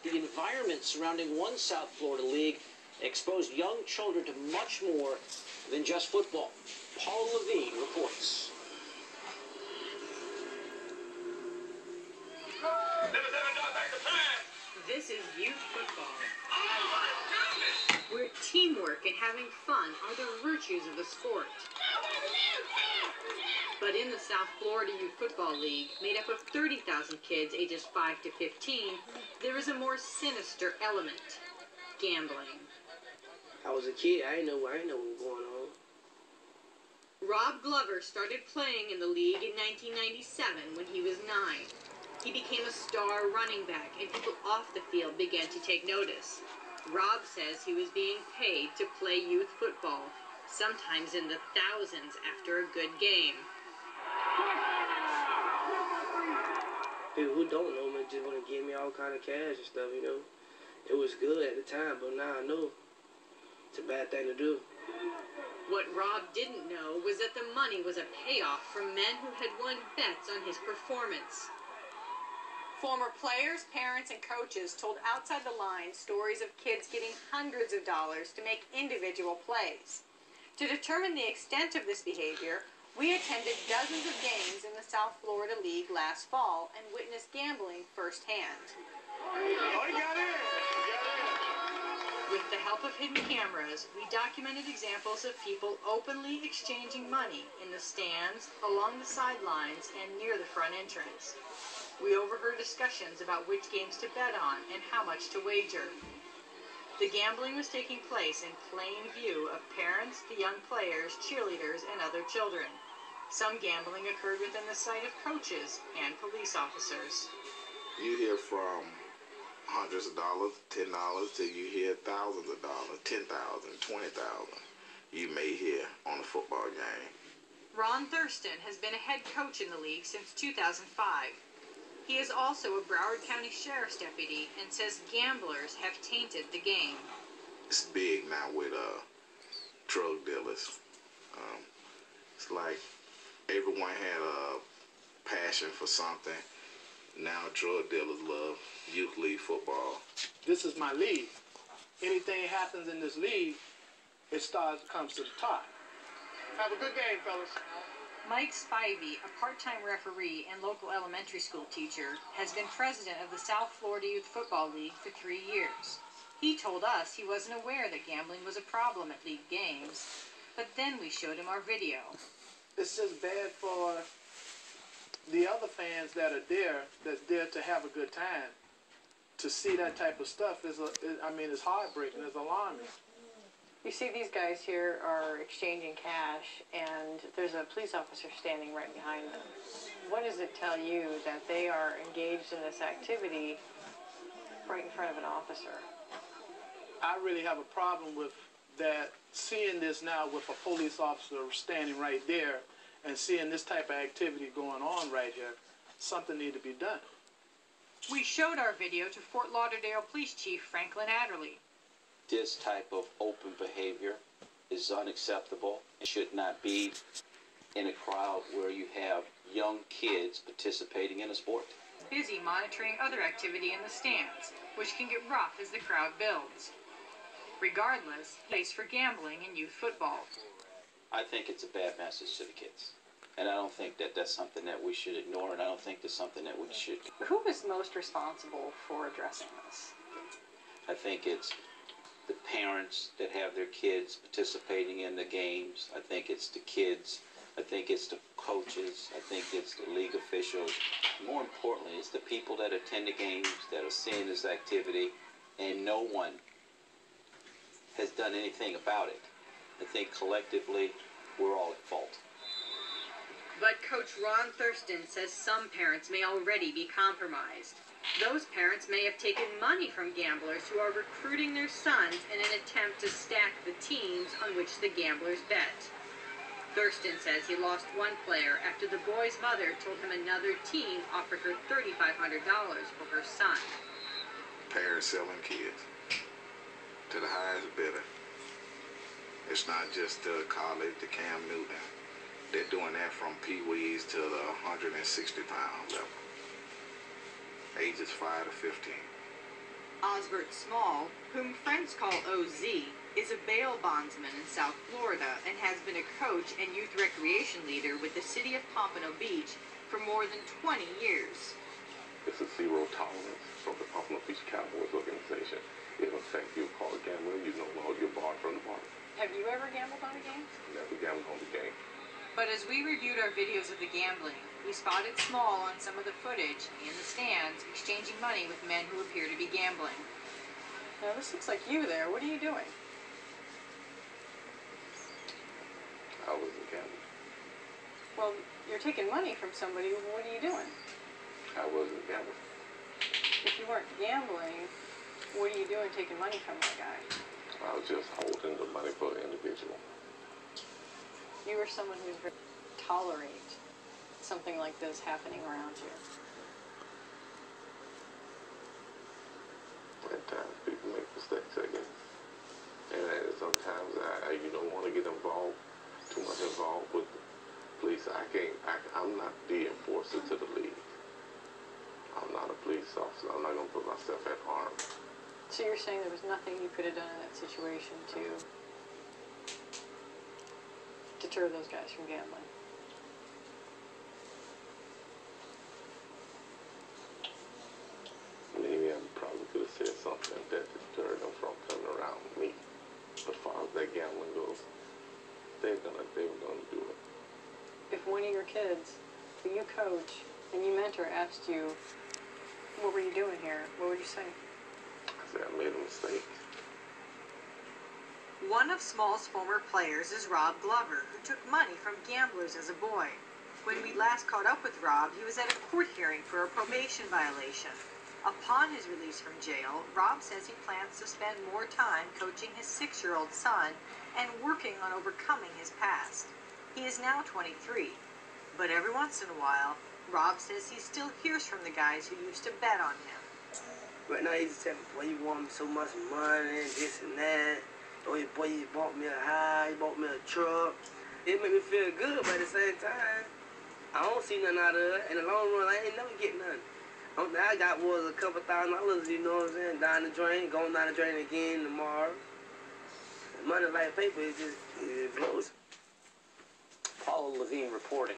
the environment surrounding one South Florida league exposed young children to much more than just football. Paul Levine reports. This is youth football, where teamwork and having fun are the virtues of the sport. But in the South Florida Youth Football League, made up of 30,000 kids ages 5 to 15, there is a more sinister element: gambling. I was a kid. I didn't know what was going on. Rob Glover started playing in the league in 1997 when he was 9. He became a star running back, and people off the field began to take notice. Rob says he was being paid to play youth football, sometimes in the thousands after a good game. People who don't know me just want to give me all kind of cash and stuff, you know. It was good at the time, but now I know it's a bad thing to do. What Rob didn't know was that the money was a payoff from men who had won bets on his performance. Former players, parents, and coaches told Outside the Lines stories of kids getting hundreds of dollars to make individual plays. To determine the extent of this behavior, we attended dozens of games in the South Florida League last fall and witnessed gambling firsthand. Oh, he got in! With the help of hidden cameras, we documented examples of people openly exchanging money in the stands, along the sidelines, and near the front entrance. We overheard discussions about which games to bet on and how much to wager. The gambling was taking place in plain view of parents, the young players, cheerleaders, and other children. Some gambling occurred within the sight of coaches and police officers. You hear from hundreds of dollars, $10, till you hear thousands of dollars, 10,000, 20,000 you may hear on a football game. Ron Thurston has been a head coach in the league since 2005. He is also a Broward County Sheriff's deputy and says gamblers have tainted the game. It's big now with drug dealers. It's like everyone had a passion for something. Now drug dealers love youth league football. This is my league. Anything happens in this league, it comes to the top. Have a good game, fellas. Mike Spivey, a part-time referee and local elementary school teacher, has been president of the South Florida Youth Football League for 3 years. He told us he wasn't aware that gambling was a problem at league games, but then we showed him our video. It's just bad for the other fans that are there, that's there to have a good time. To see that type of stuff it's heartbreaking, it's alarming. You see these guys here are exchanging cash, and there's a police officer standing right behind them. What does it tell you that they are engaged in this activity right in front of an officer? I really have a problem with that, seeing this now with a police officer standing right there and seeing this type of activity going on right here. Something needs to be done. We showed our video to Fort Lauderdale Police Chief Franklin Adderley. This type of open behavior is unacceptable. It should not be in a crowd where you have young kids participating in a sport. Busy monitoring other activity in the stands, which can get rough as the crowd builds. Regardless, place for gambling in youth football. I think it's a bad message to the kids. And I don't think that that's something that we should ignore, and I don't think that's something that we should. Who is most responsible for addressing this? I think it's the parents that have their kids participating in the games. I think it's the kids. I think it's the coaches. I think it's the league officials. More importantly, it's the people that attend the games, that are seeing this activity, and no one has done anything about it. I think collectively, we're all at fault. But Coach Ron Thurston says some parents may already be compromised. Those parents may have taken money from gamblers who are recruiting their sons in an attempt to stack the teams on which the gamblers bet. Thurston says he lost one player after the boy's mother told him another team offered her $3,500 for her son. Parents selling kids to the highest bidder. It's not just to college, to Cam Newton. They're doing that from pee-wees to the 160-pound level. Ages 5 to 15. Osbert Small, whom friends call OZ, is a bail bondsman in South Florida and has been a coach and youth recreation leader with the city of Pompano Beach for more than 20 years. It's a zero tolerance from the Pompano Cowboys organization. If in fact you're called a gambler, you no longer you're barred from the bar. Have you ever gambled on a game? Never gambled on the game. But as we reviewed our videos of the gambling, we spotted Small on some of the footage in the stands exchanging money with men who appear to be gambling. Now this looks like you there. What are you doing? I wasn't gambling. Well, you're taking money from somebody. What are you doing? I wasn't gambling. If you weren't gambling, what are you doing taking money from that guy? I was just holding the money for the individual. You are someone who's very tolerate something like this happening around you. At times people make mistakes, I guess. And sometimes you don't want to get involved, too much involved with the police. I'm not the enforcer to the league. I'm not a police officer. I'm not going to put myself at harm. So you're saying there was nothing you could have done in that situation to deter those guys from gambling? Maybe I probably could have said something that deterred them from coming around me. But as far as that gambling goes, they were gonna do it. If one of your kids, who you coach and you mentor, asked you, what were you doing here? What would you say? I said I made a mistake. One of Small's former players is Rob Glover, who took money from gamblers as a boy. When we last caught up with Rob, he was at a court hearing for a probation violation. Upon his release from jail, Rob says he plans to spend more time coaching his 6-year-old son and working on overcoming his past. He is now 23, but every once in a while, Rob says he still hears from the guys who used to bet on him. Right now, he just tell me, boy, you want me so much money, this and that. Oh, boy, you bought me a house, you bought me a truck. It made me feel good, but at the same time, I don't see nothing out of it. In the long run, I ain't never get nothing. Only thing I got was a couple $1,000, you know what I'm saying, down the drain, going down the drain again tomorrow. Money like paper, it blows. Paula Levine reporting.